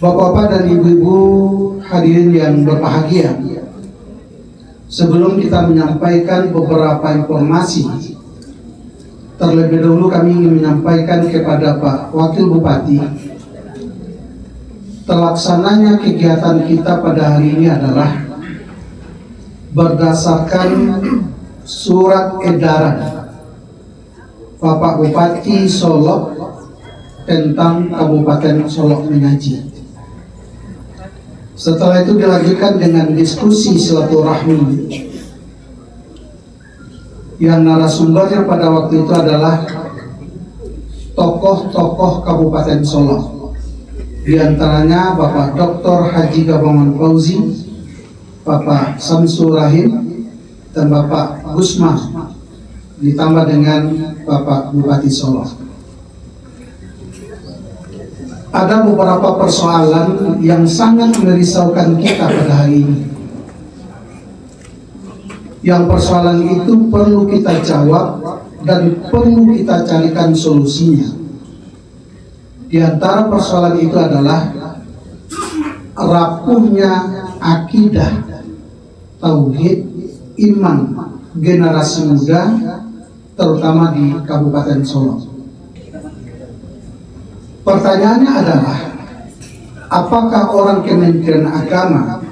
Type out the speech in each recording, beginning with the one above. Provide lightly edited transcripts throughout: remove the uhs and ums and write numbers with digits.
Bapak-bapak dan ibu-ibu hadirin yang berbahagia, sebelum kita menyampaikan beberapa informasi, terlebih dahulu kami ingin menyampaikan kepada Pak Wakil Bupati, terlaksananya kegiatan kita pada hari ini adalah berdasarkan surat edaran Bapak Bupati Solok tentang Kabupaten Solok Mengaji. Setelah itu dilanjutkan dengan diskusi silaturahmi yang narasumbernya pada waktu itu adalah tokoh-tokoh Kabupaten Solok, di antaranya Bapak Dr. Haji Gabangan Fauzi, Bapak Samsul Rahim, dan Bapak Gusman, ditambah dengan Bapak Bupati Solok. Ada beberapa persoalan yang sangat merisaukan kita pada hari ini. Yang persoalan itu perlu kita jawab dan perlu kita carikan solusinya. Di antara persoalan itu adalah rapuhnya akidah, tauhid, iman generasi muda, terutama di Kabupaten Solok. Pertanyaannya adalah, apakah orang Kementerian Agama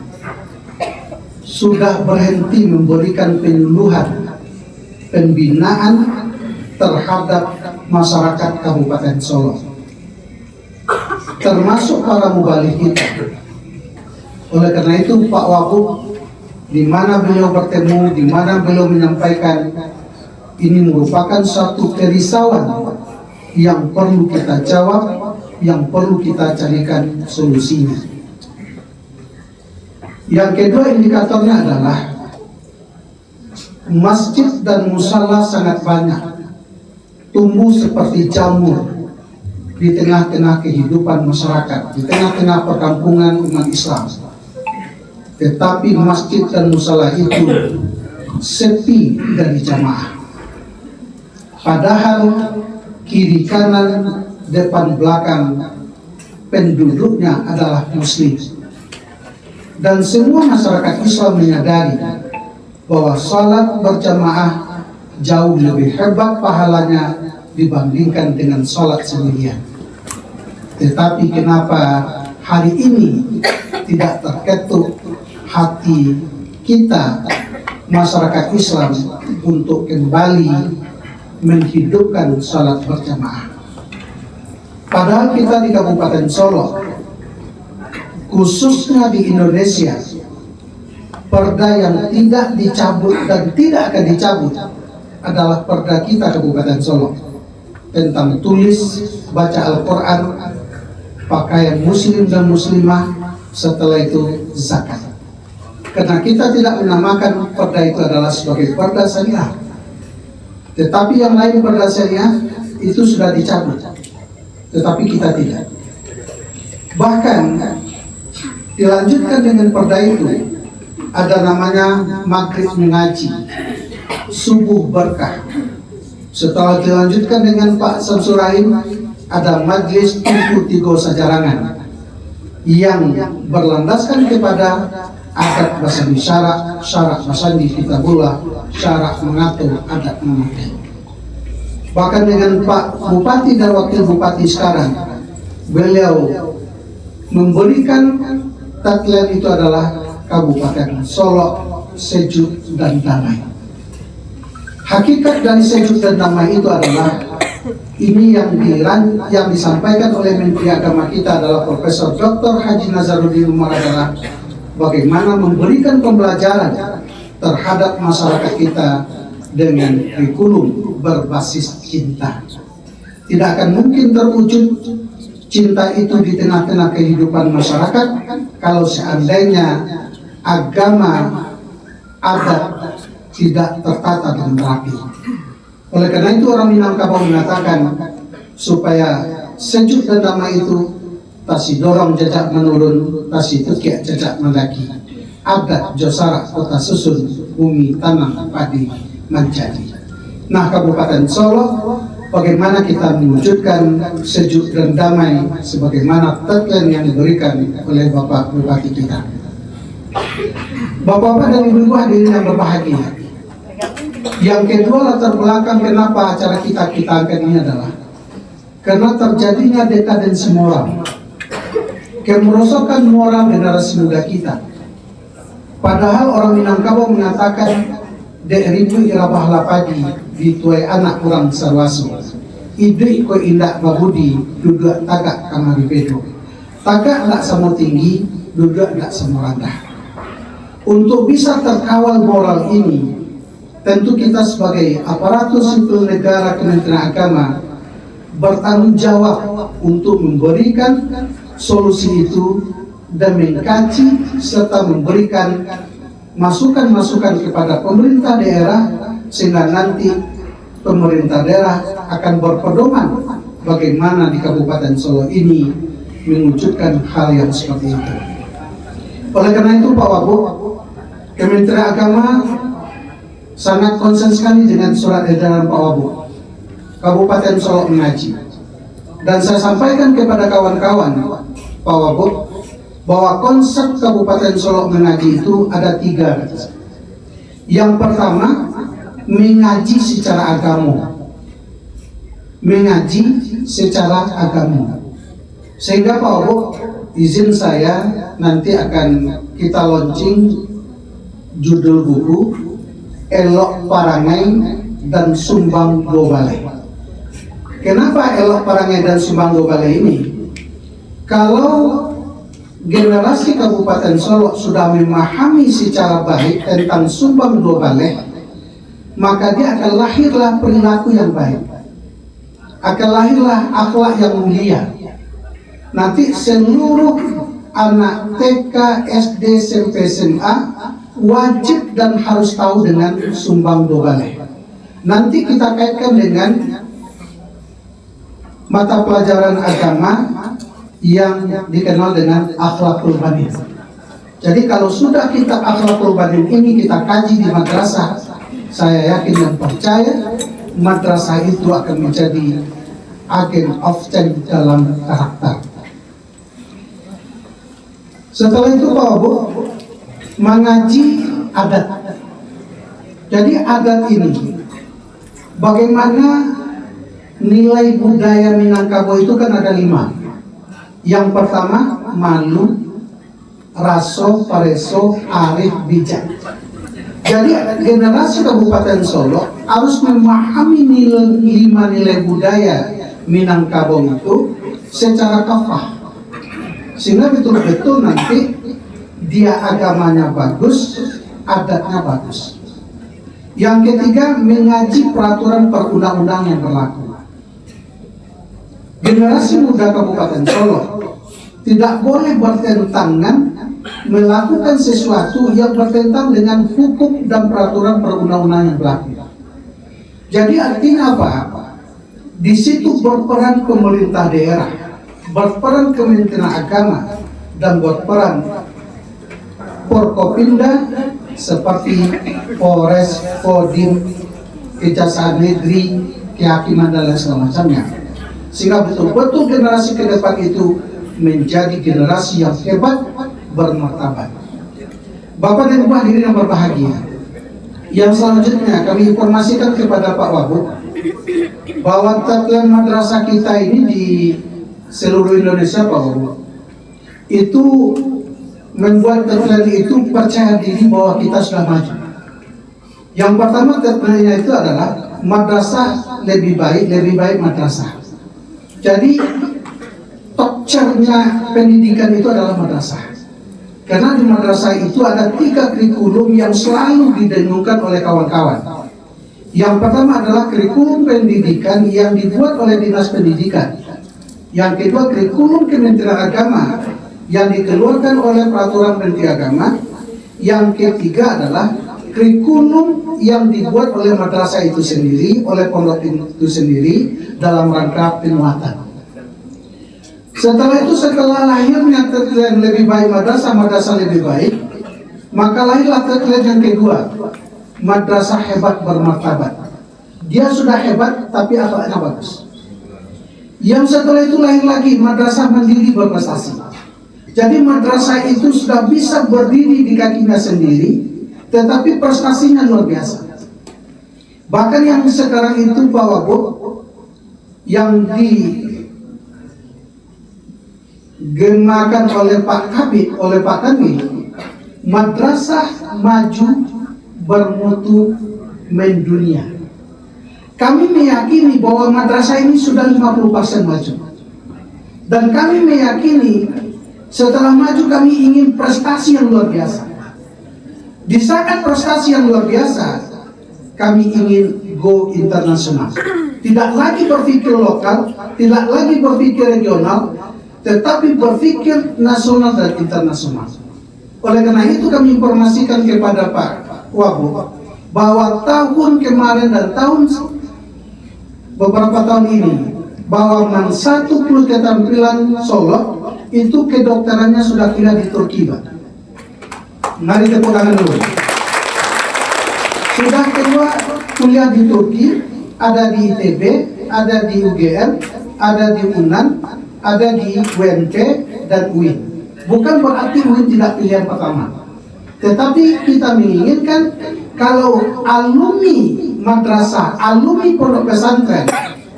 sudah berhenti memberikan penyuluhan, pembinaan terhadap masyarakat Kabupaten Solok, termasuk para mubalik kita? Oleh karena itu Pak Wagub, di mana beliau bertemu, di mana beliau menyampaikan, ini merupakan suatu kerisauan yang perlu kita jawab, yang perlu kita carikan solusinya. Yang kedua indikatornya adalah masjid dan musala sangat banyak, tumbuh seperti jamur di tengah-tengah kehidupan masyarakat, di tengah-tengah perkampungan umat Islam. Tetapi masjid dan musala itu sepi dari jamaah. Padahal kiri kanan, depan belakang penduduknya adalah muslim. Dan semua masyarakat Islam menyadari bahwa salat berjamaah jauh lebih hebat pahalanya dibandingkan dengan salat sendirian. Tetapi kenapa hari ini tidak terketuk hati kita masyarakat Islam untuk kembali menghidupkan salat berjamaah? Padahal kita di Kabupaten Solok, khususnya di Indonesia, perda yang tidak dicabut dan tidak akan dicabut adalah perda kita Kabupaten Solok tentang tulis baca Al-Quran, pakaian muslim dan muslimah, setelah itu zakat. Karena kita tidak menamakan perda itu adalah sebagai perda syariah, tetapi yang lain perda syariah itu sudah dicabut, tetapi kita tidak. Bahkan dilanjutkan dengan perda itu, ada namanya maghrib mengaji, subuh berkah. Setelah dilanjutkan dengan Pak Samsul Rahim, ada majlis tubuh tiga sajarangan yang berlandaskan kepada adat basani syarak, syarak basani kitabullah, syarak mengatur adat memakai. Bahkan dengan Pak Bupati dan Wakil Bupati sekarang, beliau memberikan tagline itu adalah Kabupaten Solok sejuk dan damai. Hakikat dari sejuk dan damai itu adalah ini yang disampaikan oleh Menteri Agama kita adalah Profesor Dr. Haji Nazaruddin Umar, adalah bagaimana memberikan pembelajaran terhadap masyarakat kita dengan kurikulum berbasis cinta. Tidak akan mungkin terwujud cinta itu di tengah-tengah kehidupan masyarakat kalau seandainya agama, adat tidak tertata dengan rapi. Oleh karena itu orang Minangkabau mengatakan supaya sejuk dan damai itu tasi dorong jejak menurun, tasi tekiak jejak mendaki. Adat josara kota susun, bumi tanam padi menjadi. Nah, Kabupaten Solok bagaimana kita mewujudkan sejuk dan damai sebagaimana tagline yang diberikan oleh Bapak Bupati kita. Bapak-bapak dan ibu-ibu hadirin yang berbahagia, yang kedua latar belakang kenapa acara kita angkat ini adalah karena terjadinya dekadensi moral, kemerosokan moral generasi muda kita. Padahal orang Minangkabau mengatakan dek ribu irabah lapadi dituai anak kurang sarwasu, ide ko indak babudi duduk tagak kamari bedo, tagak tak sama tinggi, duduk tak sama rendah. Untuk bisa terkawal moral ini, tentu kita sebagai aparatur sipil negara Kementerian Agama bertanggung jawab untuk memberikan solusi itu dan mengkaji serta memberikan masukan-masukan kepada pemerintah daerah sehingga nanti pemerintah daerah akan berpedoman bagaimana di Kabupaten Solo ini mewujudkan hal yang seperti itu. Oleh karena itu Pak Wabuk, Kementerian Agama sangat konsen sekali dengan surat edaran Pak Wabuk Kabupaten Solo mengaji, dan saya sampaikan kepada kawan-kawan Pak Wabuk bahwa konsep Kabupaten Solo mengaji itu ada 3. Yang pertama, mengaji secara agama, mengaji secara agama. Sehingga Pak Wabuk, izin saya nanti akan kita launching judul buku Elok Parangai dan Sumbang Dobale. Kenapa Elok Parangai dan Sumbang Dobale ini? Kalau generasi Kabupaten Solo sudah memahami secara baik tentang Sumbang Dobale, maka dia akan lahirlah perilaku yang baik, akan lahirlah akhlak yang mulia. Nanti seluruh anak TK, SD, SMP, SMA wajib dan harus tahu dengan Sumbang Dobale. Nanti kita kaitkan dengan mata pelajaran agama yang dikenal dengan akhlakul banin. Jadi kalau sudah kita akhlakul banin ini kita kaji di madrasah, saya yakin dan percaya madrasah itu akan menjadi agen of change dalam karakter. Setelah itu Pak Wabu mengaji adat. Jadi adat ini, bagaimana nilai budaya Minangkabau itu kan ada 5. Yang pertama, malu, raso, pareso, arif, bijak. Jadi generasi Kabupaten Solo harus memahami lima nilai budaya Minangkabau itu secara kafah, sehingga betul-betul nanti dia agamanya bagus, adatnya bagus. Yang ketiga, mengaji peraturan perundang-undang yang berlaku. Generasi muda Kabupaten Solo tidak boleh bertentangan melakukan sesuatu yang bertentangan dengan hukum dan peraturan perundang-undang yang berlaku. Jadi artinya apa? Di situ berperan pemerintah daerah, berperan Kementerian Agama, dan berperan Forkopimda seperti Polres, Kodim, Kejaksaan Negeri, Kehakiman dan lain semacamnya. Sehingga betul-betul generasi ke depan itu menjadi generasi yang hebat, bermartabat. Bapak dan Ibu hadirin yang berbahagia, yang selanjutnya kami informasikan kepada Pak Wabuk bahwa tagline madrasah kita ini di seluruh Indonesia, Pak Wabuk, itu membuat tagline itu percaya diri bahwa kita sudah maju. Yang pertama tagline-nya itu adalah madrasah lebih baik madrasah. Jadi top chair-nya pendidikan itu adalah madrasah. Karena di madrasah itu ada 3 kurikulum yang selalu didengungkan oleh kawan-kawan. Yang pertama adalah kurikulum pendidikan yang dibuat oleh Dinas Pendidikan. Yang kedua, kurikulum Kementerian Agama yang dikeluarkan oleh Peraturan Menteri Agama. Yang ketiga adalah kurikulum yang dibuat oleh madrasah itu sendiri, oleh pondok itu sendiri dalam rangka penguatan. Setelah lahirnya tagline lebih baik madrasah lebih baik, maka lahirlah tagline yang kedua, madrasah hebat bermartabat. dia sudah hebat tapi akhlaknya bagus. Yang setelah itu lahir lagi madrasah mandiri berprestasi. Jadi madrasah itu sudah bisa berdiri di kakinya sendiri, tetapi prestasinya luar biasa. Bahkan yang sekarang itu Pak Wabuk, yang digemakan oleh Pak Kabit, oleh Pak Kanwil, madrasah maju bermutu mendunia. Kami meyakini bahwa madrasah ini sudah 50% maju. Dan kami meyakini setelah maju kami ingin prestasi yang luar biasa. Di saat prestasi yang luar biasa, kami ingin go internasional. Tidak lagi berpikir lokal, tidak lagi berpikir regional, tetapi berpikir nasional dan internasional. Oleh karena itu kami informasikan kepada Pak Wabuk bahwa tahun kemarin dan beberapa tahun ini, bahwa satu plus ketampilan Solo itu kedokterannya sudah kira di Turki, Pak. Mari tepuk tangan dulu. Sudah kedua kuliah di Turki, ada di ITB, ada di UGM, ada di UNAN, ada di UNT dan UIN. Bukan berarti UIN tidak pilihan pertama, tetapi kita menginginkan kalau alumni madrasah, alumni pondok pesantren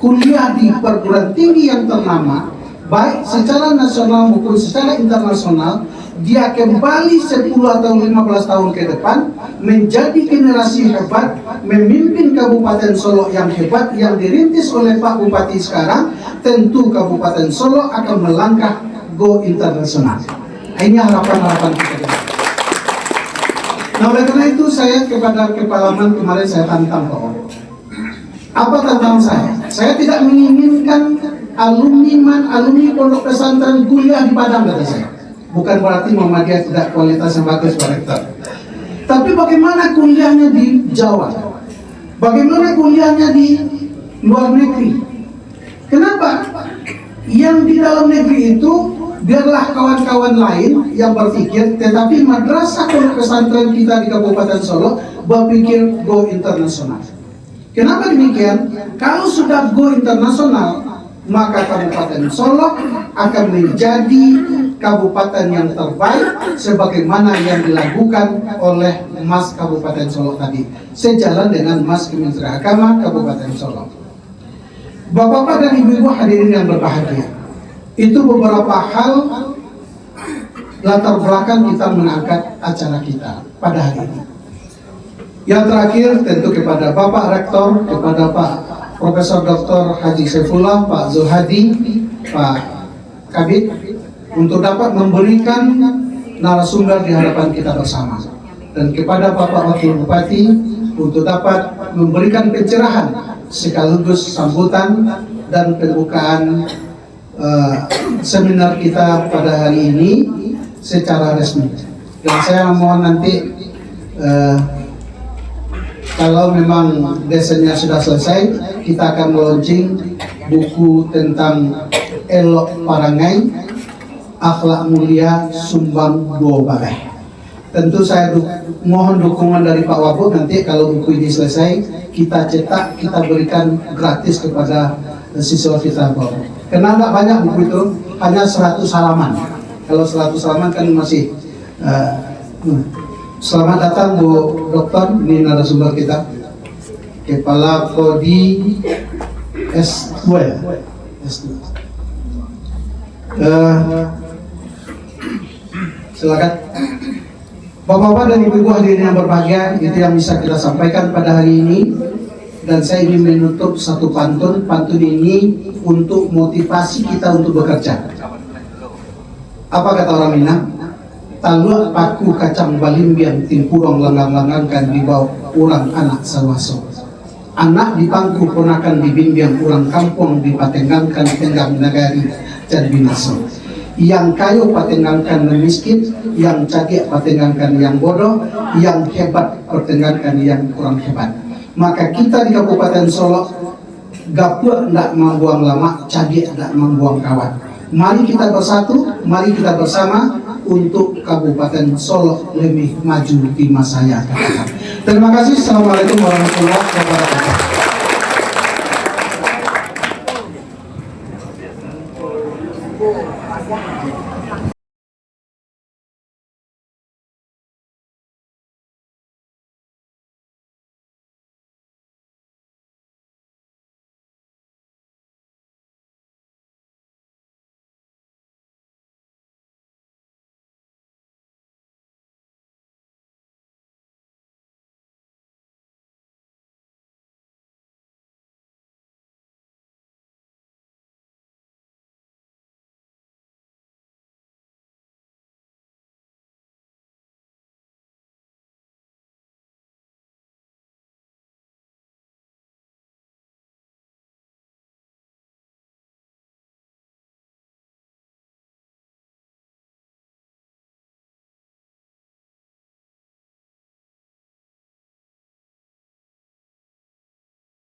kuliah di perguruan tinggi yang ternama, baik secara nasional maupun secara internasional, dia kembali 10 atau 15 tahun ke depan menjadi generasi hebat, memimpin Kabupaten Solo yang hebat yang dirintis oleh Pak Bupati sekarang. Tentu Kabupaten Solo akan melangkah go internasional. Ini harapan-harapan kita. Nah, oleh karena itu saya kepada Kepala Man kemarin saya tantang Pak Wabuk. Apa tantangan saya? Saya tidak menginginkan alumni pondok pesantren kuliah di Padang, kata saya. Bukan berarti Muhammadiyah tidak kualitasnya bagus, Pak Rektor. Tapi bagaimana kuliahnya di Jawa? Bagaimana kuliahnya di luar negeri? Kenapa? Yang di dalam negeri itu biarlah kawan-kawan lain yang berpikir, tetapi madrasah pondok pesantren kita di Kabupaten Solo berpikir go internasional. Kenapa demikian? Kalau sudah go internasional, maka Kabupaten Solo akan menjadi kabupaten yang terbaik sebagaimana yang dilakukan oleh Mas Kabupaten Solo tadi, sejalan dengan Mas Kementerian Agama Kabupaten Solo. Bapak-bapak dan ibu-ibu hadirin yang berbahagia, itu beberapa hal latar belakang kita mengangkat acara kita pada hari ini. Yang terakhir tentu kepada Bapak Rektor, kepada Pak Profesor Dr. Haji Saifullah, Pak Zulhadi, Pak Kabit, untuk dapat memberikan narasumber di hadapan kita bersama. Dan kepada Bapak Wakil Bupati untuk dapat memberikan pencerahan sekaligus sambutan dan pembukaan seminar kita pada hari ini secara resmi. Dan saya mohon nanti kalau memang desainnya sudah selesai, kita akan launching buku tentang Elok Parangai, Akhlak Mulia Sumbang Dua Balai. Tentu saya mohon dukungan dari Pak Wabuk. Nanti kalau buku ini selesai, kita cetak, kita berikan gratis kepada siswa kita, Pak. Karena nggak banyak buku itu, hanya 100 halaman. Kalau 100 halaman kan masih Selamat datang Bu Dokter, ini narasumber kita, Kepala Prodi S2. Silakan. Bapak-bapak dan ibu-ibu hadirin yang berbahagia, itu yang bisa kita sampaikan pada hari ini. Dan saya ingin menutup satu pantun. Pantun ini untuk motivasi kita untuk bekerja. Apa kata orang Minang? Talua paku kacang balimbian timpurong langgang-langangkan di bawah urang anak sawaso. Anak di pangku ponakan dibimbing urang kampung dipatengangkan tenggang nagari dan binaso. Yang kayu patengangkan yang miskin, yang cagiak patengangkan yang bodoh, yang hebat patengangkan yang kurang hebat. Maka kita di Kabupaten Solo gapur ndak membuang lama, cagiak ndak membuang kawan. Mari kita bersatu, mari kita bersama untuk Kabupaten Solo lebih maju di masa yang akan datang. Terima kasih. Assalamualaikum warahmatullahi wabarakatuh.